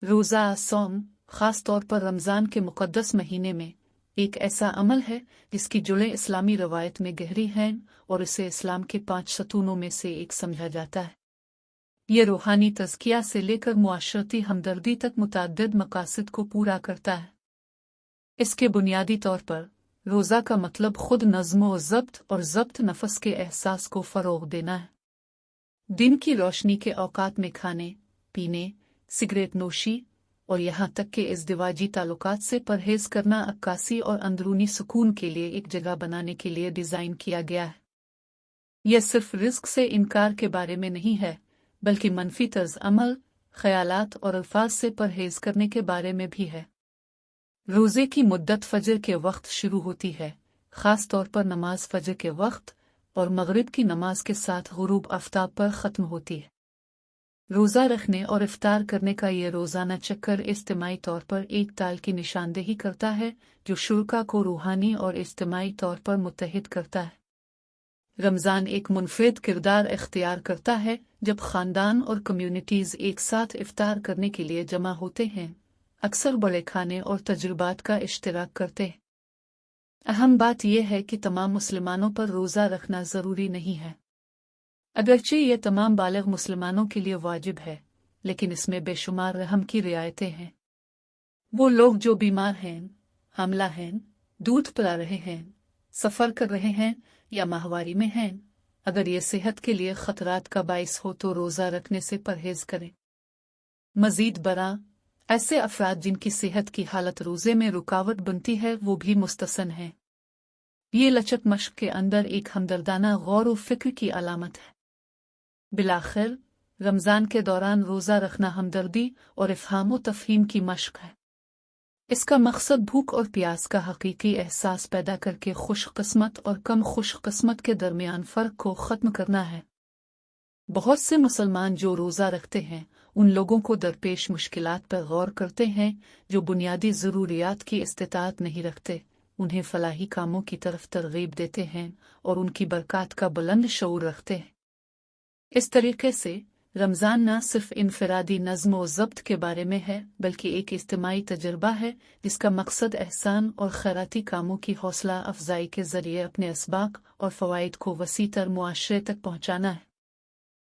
रोज़ा सौम ख़ास तौर पर रमज़ान के मुक़द्दस महीने में एक ऐसा अमल है जिसकी जुड़ें इस्लामी रवायत में गहरी हैं और इसे इस्लाम के 5 सतूनों में से एक समझा जाता है। ये रूहानी तज़किया से लेकर मुआशरती हमदर्दी तक मुतअद्दिद मकासद को पूरा करता है। इसके बुनियादी तौर पर रोज़ा का मतलब खुद नज़्म व ज़ब्त और ज़ब्त नफस के एहसास को फ़रोग़ देना है। दिन की रोशनी के औकात में खाने पीने, सिगरेट नोशी और यहाँ तक कि इज़दिवाजी ताल्लुकात से परहेज़ करना अक्कासी और अंदरूनी सुकून के लिए एक जगह बनाने के लिए डिज़ाइन किया गया है। यह सिर्फ रिज़्क़ से इनकार के बारे में नहीं है, बल्कि मनफी तर्ज़ अमल, ख़यालात और अल्फाज से परहेज़ करने के बारे में भी है। रोज़े की मुद्दत फ़जर के वक्त शुरू होती है, ख़ास तौर पर नमाज फ़जर के वक्त, और मग़रिब की नमाज के साथ ग़ुरूब आफ़ताब पर ख़त्म होती है। रोज़ा रखने और इफ्तार करने का ये रोज़ाना चक्कर इज्तिमाई तौर पर एक ताल की निशानदेही करता है जो शुरका को रूहानी और इज्तिमाई तौर पर मुत्तहिद करता है। रमज़ान एक मुनफ़रिद किरदार इख्तियार करता है जब ख़ानदान और कम्युनिटीज़ एक साथ इफ्तार करने के लिए जमा होते हैं, अक्सर बड़े खाने और तजुर्बात का इश्तिराक करते हैं। अहम बात यह है कि तमाम मुसलमानों पर रोज़ा रखना ज़रूरी नहीं है। अगरचे ये तमाम बालिग़ मुसलमानों के लिए वाजिब है, लेकिन इसमें बेशुमार रहम की रियायतें हैं। वो लोग जो बीमार हैं, हामला हैं, दूध पिला रहे हैं, सफ़र कर रहे हैं या माहवारी में हैं, अगर ये सेहत के लिए ख़तरात का बाइस हो तो रोज़ा रखने से परहेज़ करें। मज़ीद बरा ऐसे अफ़राद जिनकी सेहत की हालत रोज़े में रुकावट बनती है वो भी मुस्तसन हैं। ये लचक मश्क के अंदर एक हमदर्दाना गौर व फ़िक्र की अलामत है। बिलाखिर रमज़ान के दौरान रोज़ा रखना हमदर्दी और इफ़हाम व तफ़हीम की मश्क है। इसका मकसद भूख और प्यास का हकीकी एहसास पैदा करके खुशकिस्मत और कम खुशकिस्मत के दरमियान फ़र्क को ख़त्म करना है। बहुत से मुसलमान जो रोज़ा रखते हैं उन लोगों को दरपेश मुश्किलात पर गौर करते हैं जो बुनियादी ज़रूरियात की इस्तिताअत नहीं रखते, उन्हें फ़लाही कामों की तरफ तरग़ीब देते हैं और उनकी बरक़ात का बुलंद शऊर रखते हैं। इस तरीके से रमज़ान न सिर्फ इनफ़रादी नज़्म व ज़ब्त के बारे में है बल्कि एक इज्तिमाई तजुर्बा है जिसका मकसद एहसान और खैराती कामों की हौसला अफजाई के ज़रिए अपने असबाक और फ़वाइद को वसीतर मुआशरे तक पहुँचाना है।